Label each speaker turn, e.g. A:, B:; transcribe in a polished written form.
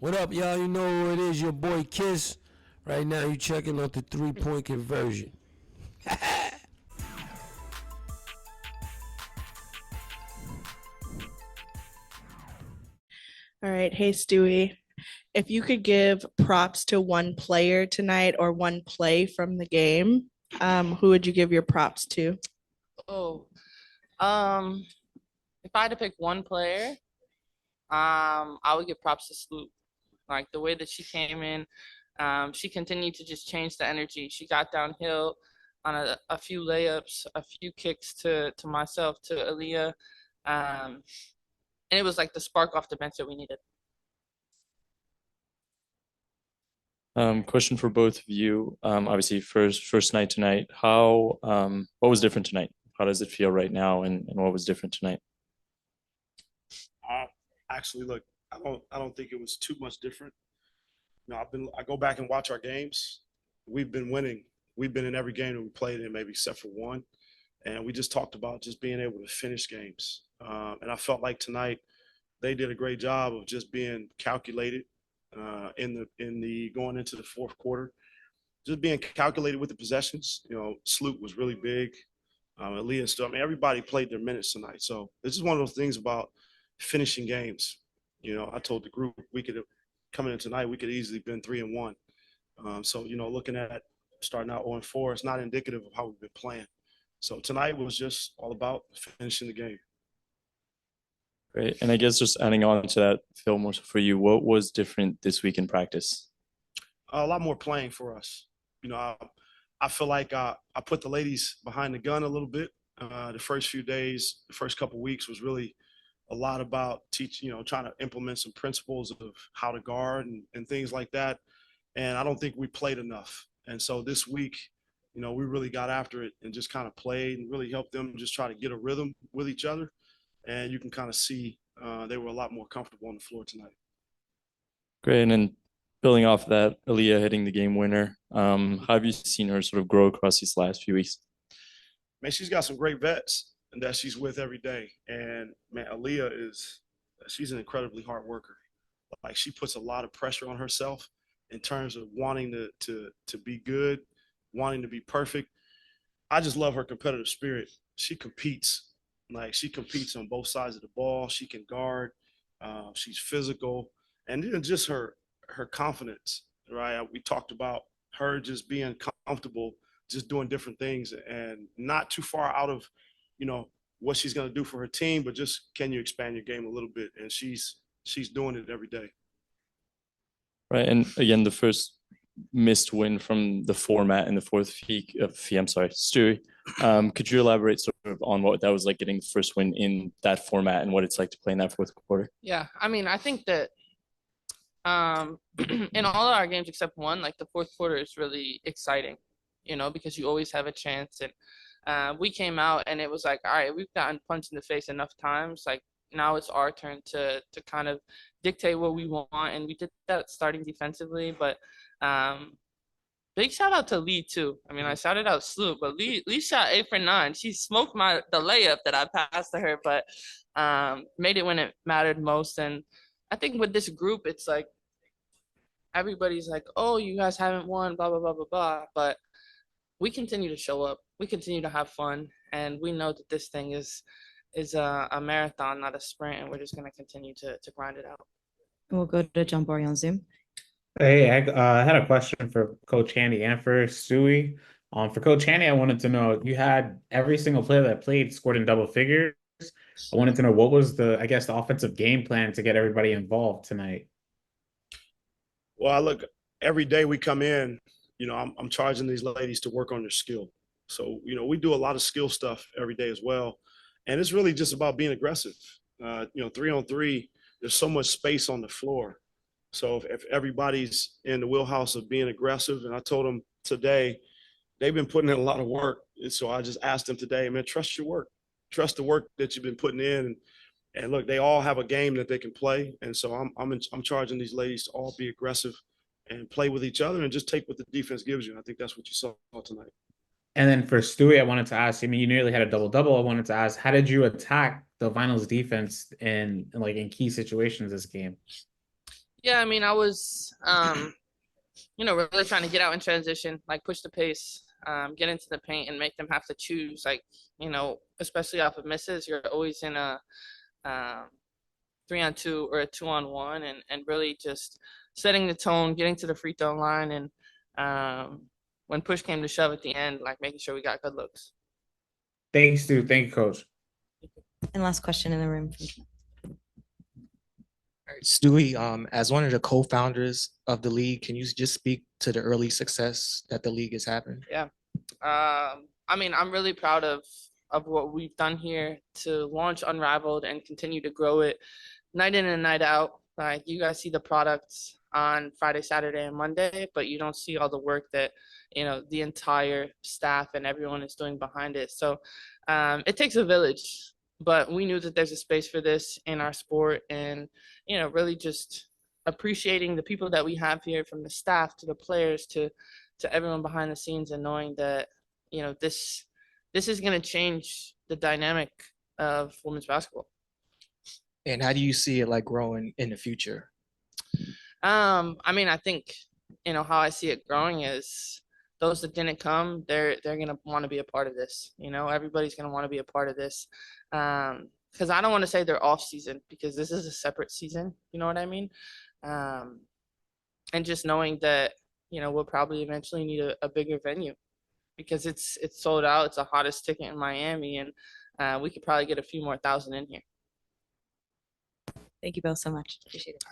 A: What up, y'all? You know who it is, your boy Kiss. Right now, you checking out the 3-point conversion.
B: All right. Hey, Stewie. If you could give props to one player tonight or one play from the game, who would you give your props to?
C: Oh, um, if I had to pick one player, I would give props to Sloop. Like the way that she came in, she continued to just change the energy. She got downhill on a few layups, a few kicks to myself, to Aaliyah, and it was like the spark off the bench that we needed.
D: Question for both of you. Obviously, first night tonight. What was different tonight? How does it feel right now, and what was different tonight?
E: Actually, look, I don't think it was too much different. I go back and watch our games. We've been winning. We've been in every game that we played in, maybe except for one. And we just talked about just being able to finish games. And I felt like tonight they did a great job of just being calculated in the going into the fourth quarter, just being calculated with the possessions. Sloop was really big. Aaliyah and stuff. I mean, everybody played their minutes tonight. So this is one of those things about finishing games. I told the group we could have coming in tonight, we could easily been 3-1. So looking at starting out 0-4, it's not indicative of how we've been playing. So tonight was just all about finishing the game.
D: Great. And I guess just adding on to that, Phil, more so for you, what was different this week in practice?
E: A lot more playing for us. I feel like I put the ladies behind the gun a little bit. The first few days, the first couple of weeks was really a lot about teaching, trying to implement some principles of how to guard and things like that. And I don't think we played enough. And so this week, we really got after it and just kind of played and really helped them just try to get a rhythm with each other. And you can kind of see they were a lot more comfortable on the floor tonight.
D: Great. And then building off of that, Aaliyah hitting the game winner. How have you seen her sort of grow across these last few weeks?
E: Man, she's got some great vets that she's with every day. And man, she's an incredibly hard worker. Like she puts a lot of pressure on herself in terms of wanting to be good, wanting to be perfect. I just love her competitive spirit. She competes. Like she competes on both sides of the ball. She can guard. She's physical, and then just her confidence. Right? We talked about her just being comfortable, just doing different things, and not too far out of, you know, what she's going to do for her team, but just can you expand your game a little bit? And she's doing it every day.
D: Right. And again, the first missed win from the format in the fourth fee, I'm sorry, Stewie. Could you elaborate sort of on what that was like getting the first win in that format and what it's like to play in that fourth quarter?
C: Yeah, I mean, I think that in all of our games except one, like the fourth quarter is really exciting, because you always have a chance. And we came out and it was like, all right, we've gotten punched in the face enough times. Like now it's our turn to kind of dictate what we want, and we did that starting defensively. But big shout out to Lee too. I mean, I shouted out Sloop, but Lee shot 8 for 9. She smoked the layup that I passed to her, but made it when it mattered most. And I think with this group, it's like everybody's like, oh, you guys haven't won, blah blah blah blah blah. But we continue to show up. We continue to have fun, and we know that this thing is a marathon, not a sprint, and we're just gonna continue to grind it out.
F: We'll go to John Barry on Zoom.
G: Hey, I had a question for Coach Handy and for Stewie. For Coach Handy, I wanted to know, you had every single player that played scored in double figures. I wanted to know what was the offensive game plan to get everybody involved tonight.
E: Well, look, every day we come in, I'm charging these ladies to work on their skill. So, we do a lot of skill stuff every day as well. And it's really just about being aggressive. 3-on-3, there's so much space on the floor. So if everybody's in the wheelhouse of being aggressive, and I told them today, they've been putting in a lot of work. And so I just asked them today, man, trust your work. Trust the work that you've been putting in. And look, they all have a game that they can play. And so I'm charging these ladies to all be aggressive and play with each other and just take what the defense gives you. And I think that's what you saw tonight.
G: And then for Stewie, I wanted to ask, I mean, you nearly had a double-double. I wanted to ask, how did you attack the Vinals defense in key situations this game?
C: Yeah, I mean, I was, really trying to get out in transition, like push the pace, get into the paint and make them have to choose. Like, especially off of misses, you're always in a 3-on-2 or a 2-on-1, and really just setting the tone, getting to the free throw line, and when push came to shove at the end, like making sure we got good looks.
G: Thanks, Stu. Thank you, Coach.
F: And last question in the room.
H: All right, Stewie, as one of the co-founders of the league, can you just speak to the early success that the league has happened?
C: Yeah. I mean, I'm really proud of what we've done here to launch Unrivaled and continue to grow it night in and night out. Like, you guys see the products on Friday, Saturday, and Monday, but you don't see all the work that, the entire staff and everyone is doing behind it. So it takes a village, but we knew that there's a space for this in our sport, and, really just appreciating the people that we have here, from the staff to the players to everyone behind the scenes, and knowing that, this is going to change the dynamic of women's basketball.
H: And how do you see it like growing in the future?
C: I mean, I think, how I see it growing is those that didn't come, they're going to want to be a part of this. Everybody's going to want to be a part of this. Because I don't want to say they're off season, because this is a separate season. You know what I mean? And just knowing that, we'll probably eventually need a bigger venue, because it's sold out. It's the hottest ticket in Miami, and we could probably get a few more thousand in here.
F: Thank you both so much. Appreciate it.